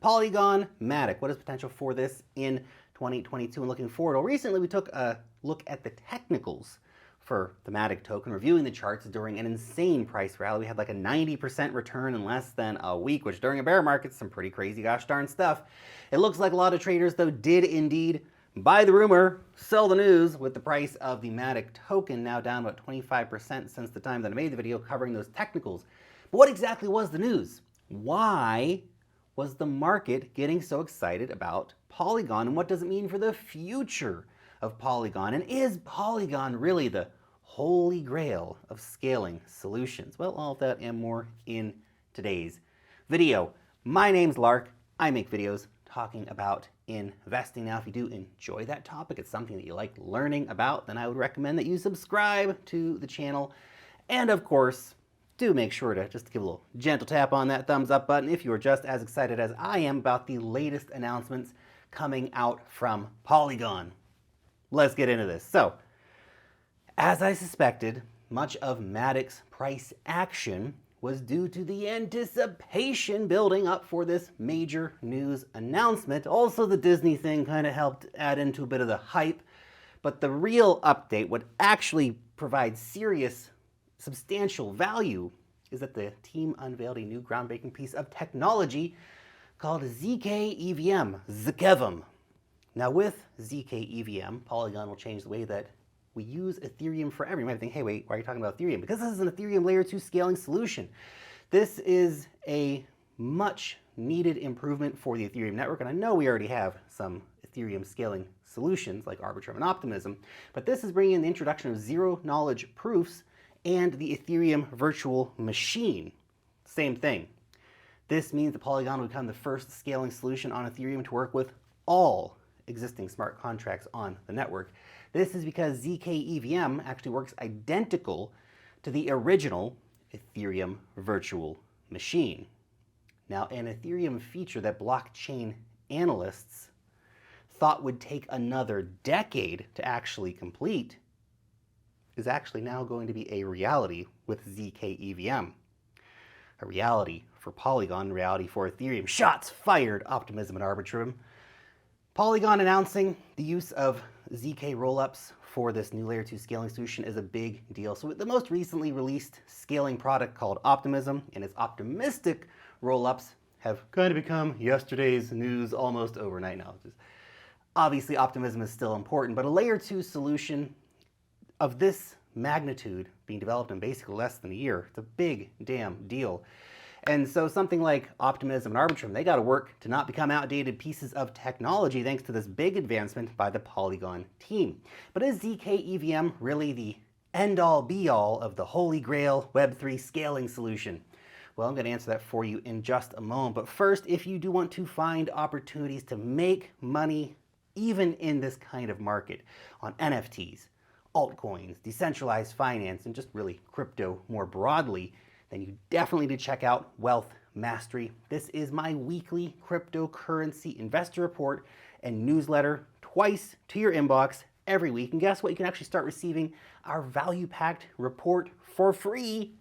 Polygon Matic. What is potential for this in 2022 and looking forward? Well, recently we took a look at the technicals for the Matic token, reviewing the charts during an insane price rally. We had like a 90% return in less than a week, which during a bear market is some pretty crazy gosh darn stuff. It looks like a lot of traders, though, did indeed buy the rumor, sell the news, with the price of the Matic token now down about 25% since the time that I made the video covering those technicals. But what exactly was the news? Why was the market getting so excited about Polygon, and what does it mean for the future of Polygon? And is Polygon really the holy grail of scaling solutions? Well, all of that and more in today's video. My name's Lark. I make videos talking about investing. Now, if you do enjoy that topic, it's something that you like learning about, then I would recommend that you subscribe to the channel. And of course, do make sure to just give a little gentle tap on that thumbs up button if you are just as excited as I am about the latest announcements coming out from Polygon. Let's get into this. So, as I suspected, much of Matic's price action was due to the anticipation building up for this major news announcement. Also, the Disney thing kind of helped add into a bit of the hype, but the real update, what actually provides serious, substantial value, is that the team unveiled a new groundbreaking piece of technology called zkEVM. Now, with zkEVM, Polygon will change the way that we use Ethereum forever. You might think, hey, wait, why are you talking about Ethereum? Because this is an Ethereum layer 2 scaling solution. This is a much needed improvement for the Ethereum network. And I know we already have some Ethereum scaling solutions like Arbitrum and Optimism, but this is bringing in the introduction of zero knowledge proofs and the Ethereum virtual machine. Same thing. This means that Polygon will become the first scaling solution on Ethereum to work with all existing smart contracts on the network. This is because zkEVM actually works identical to the original Ethereum virtual machine. Now, an Ethereum feature that blockchain analysts thought would take another decade to actually complete is actually now going to be a reality with zkEVM. A reality for Polygon, reality for Ethereum. Shots fired, Optimism and Arbitrum. Polygon announcing the use of ZK rollups for this new layer 2 scaling solution is a big deal. So with the most recently released scaling product called Optimism and its optimistic rollups have kind of become yesterday's news almost overnight now. Obviously, Optimism is still important, but a layer 2 solution of this magnitude being developed in basically less than a year, it's a big damn deal. And so something like Optimism and Arbitrum, they got to work to not become outdated pieces of technology thanks to this big advancement by the Polygon team. But is zkEVM really the end-all be-all of the holy grail Web3 scaling solution? Well, I'm going to answer that for you in just a moment. But first, if you do want to find opportunities to make money even in this kind of market on NFTs, altcoins, decentralized finance, and just really crypto more broadly, then you definitely need to check out Wealth Mastery. This is my weekly cryptocurrency investor report and newsletter twice to your inbox every week. And guess what? You can actually start receiving our value-packed report for free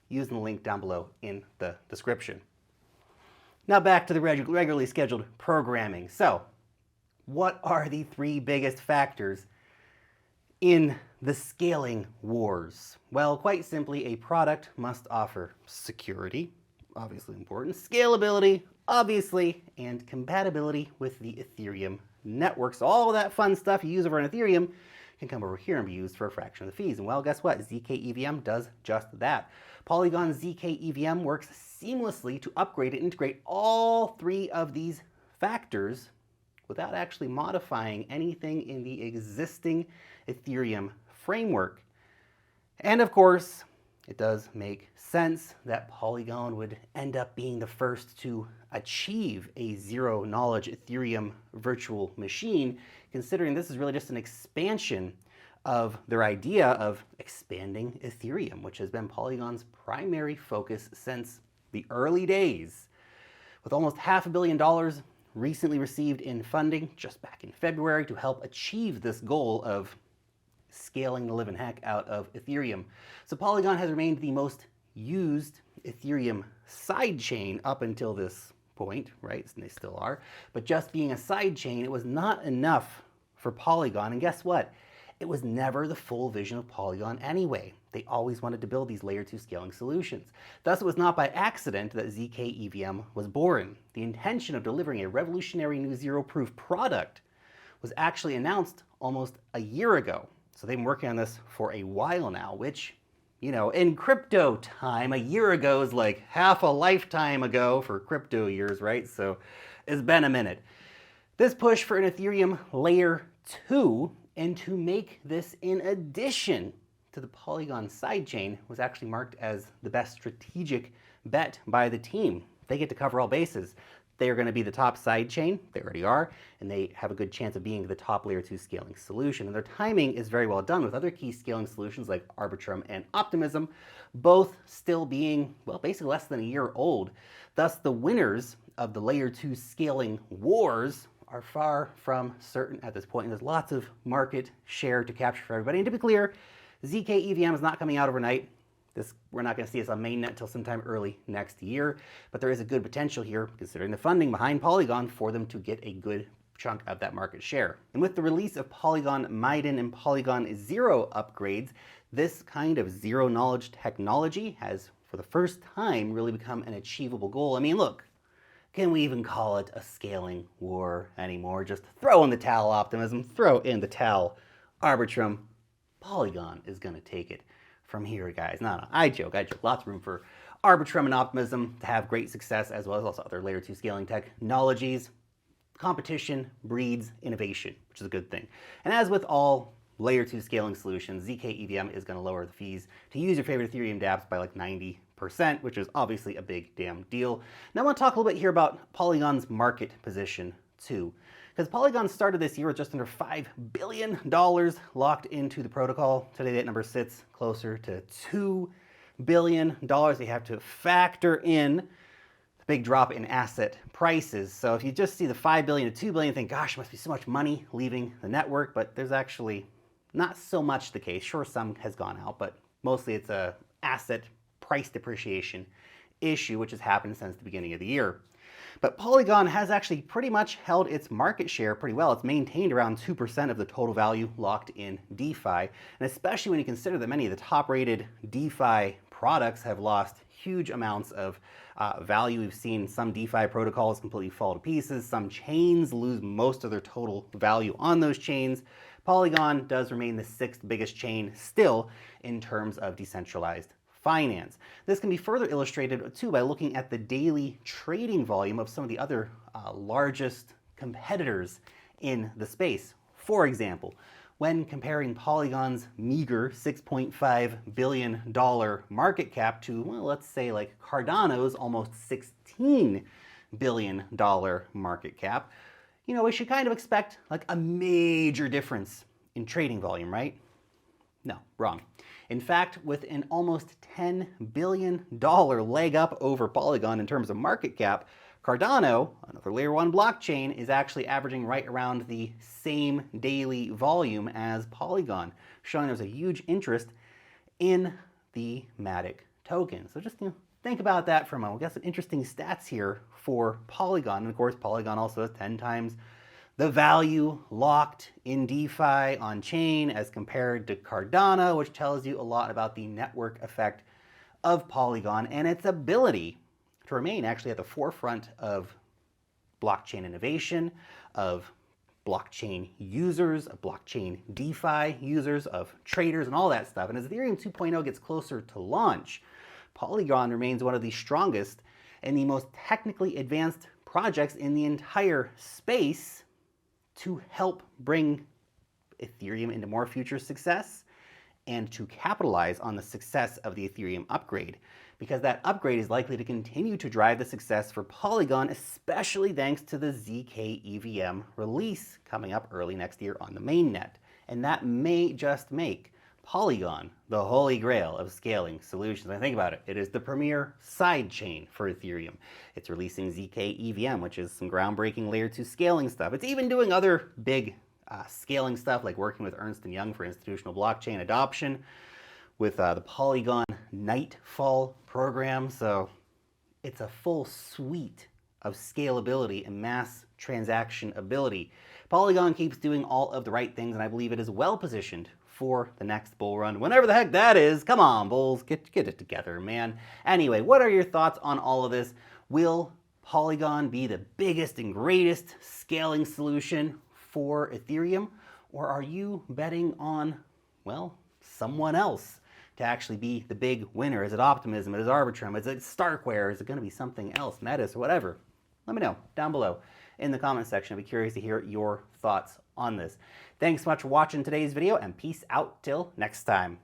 using the link down below in the description. Now back to the regularly scheduled programming. So, what are the three biggest factors in the scaling wars? Well, quite simply, a product must offer security, obviously important, scalability, obviously, and compatibility with the Ethereum network. So all of that fun stuff you use over on Ethereum can come over here and be used for a fraction of the fees. And well, guess what? zkEVM does just that. Polygon zkEVM works seamlessly to upgrade and integrate all three of these factors without actually modifying anything in the existing Ethereum framework. And of course, it does make sense that Polygon would end up being the first to achieve a zero-knowledge Ethereum virtual machine, considering this is really just an expansion of their idea of expanding Ethereum, which has been Polygon's primary focus since the early days. With almost $500 million recently received in funding just back in February to help achieve this goal of scaling the living heck out of Ethereum. So Polygon has remained the most used Ethereum sidechain up until this point, right? And they still are. But just being a side chain, it was not enough for Polygon. And guess what? It was never the full vision of Polygon anyway. They always wanted to build these layer 2 scaling solutions. Thus, it was not by accident that zkEVM was born. The intention of delivering a revolutionary new zero-proof product was actually announced almost a year ago. So they've been working on this for a while now, which, you know, in crypto time, a year ago is like half a lifetime ago for crypto years, right? So it's been a minute. This push for an Ethereum layer 2, and to make this in addition to the Polygon sidechain, was actually marked as the best strategic bet by the team. They get to cover all bases. They are going to be the top sidechain, they already are, and they have a good chance of being the top layer 2 scaling solution. And their timing is very well done with other key scaling solutions like Arbitrum and Optimism, both still being, well, basically less than a year old. Thus, the winners of the layer 2 scaling wars are far from certain at this point, and there's lots of market share to capture for everybody. And to be clear, zkEVM is not coming out overnight. We're not going to see this on mainnet until sometime early next year, but there is a good potential here, considering the funding behind Polygon, for them to get a good chunk of that market share. And with the release of Polygon Maiden and Polygon Zero upgrades, this kind of zero-knowledge technology has, for the first time, really become an achievable goal. I mean, look, can we even call it a scaling war anymore? Just throw in the towel, Optimism, throw in the towel, Arbitrum. Polygon is going to take it from here, guys. No, I joke. Lots of room for Arbitrum and Optimism to have great success, as well as also other layer 2 scaling technologies. Competition breeds innovation, which is a good thing. And as with all layer 2 scaling solutions, zkEVM is going to lower the fees to use your favorite Ethereum dApps by like 90%, which is obviously a big damn deal. Now I want to talk a little bit here about Polygon's market position too. Because Polygon started this year with just under $5 billion locked into the protocol. Today that number sits closer to $2 billion. They have to factor in the big drop in asset prices. So if you just see the $5 billion to $2 billion, you think, gosh, must be so much money leaving the network. But there's actually not so much the case. Sure, some has gone out, but mostly it's a asset price depreciation issue, which has happened since the beginning of the year. But Polygon has actually pretty much held its market share pretty well. It's maintained around 2% of the total value locked in DeFi. And especially when you consider that many of the top-rated DeFi products have lost huge amounts of value. We've seen some DeFi protocols completely fall to pieces. Some chains lose most of their total value on those chains. Polygon does remain the 6th biggest chain still in terms of decentralized finance. This can be further illustrated too by looking at the daily trading volume of some of the other largest competitors in the space. For example, when comparing Polygon's meager $6.5 billion market cap to, well, let's say like Cardano's almost $16 billion market cap, you know, we should kind of expect like a major difference in trading volume, right? No, wrong. In fact, with an almost $10 billion leg up over Polygon in terms of market cap, Cardano, another layer 1 blockchain, is actually averaging right around the same daily volume as Polygon, showing there's a huge interest in the Matic token. So just think about that for a moment. We've got some interesting stats here for Polygon. And of course, Polygon also has 10 times the value locked in DeFi on chain as compared to Cardano, which tells you a lot about the network effect of Polygon and its ability to remain actually at the forefront of blockchain innovation, of blockchain users, of blockchain DeFi users, of traders, and all that stuff. And as Ethereum 2.0 gets closer to launch, Polygon remains one of the strongest and the most technically advanced projects in the entire space to help bring Ethereum into more future success and to capitalize on the success of the Ethereum upgrade, because that upgrade is likely to continue to drive the success for Polygon, especially thanks to the zkEVM release coming up early next year on the mainnet. And that may just make Polygon the holy grail of scaling solutions. I think about it, it is the premier sidechain for Ethereum. It's releasing zkEVM, which is some groundbreaking layer 2 scaling stuff. It's even doing other big scaling stuff, like working with Ernst & Young for institutional blockchain adoption, with the Polygon Nightfall program. So it's a full suite of scalability and mass transaction ability. Polygon keeps doing all of the right things, and I believe it is well positioned for the next bull run, whenever the heck that is. Come on, bulls, get it together, man. Anyway, what are your thoughts on all of this? Will Polygon be the biggest and greatest scaling solution for Ethereum? Or are you betting on, well, someone else to actually be the big winner? Is it Optimism? Is it Arbitrum? Is it Starkware? Is it going to be something else, Metis, or whatever? Let me know down below in the comment section. I'd be curious to hear your thoughts on this. Thanks so much for watching today's video, and peace out till next time.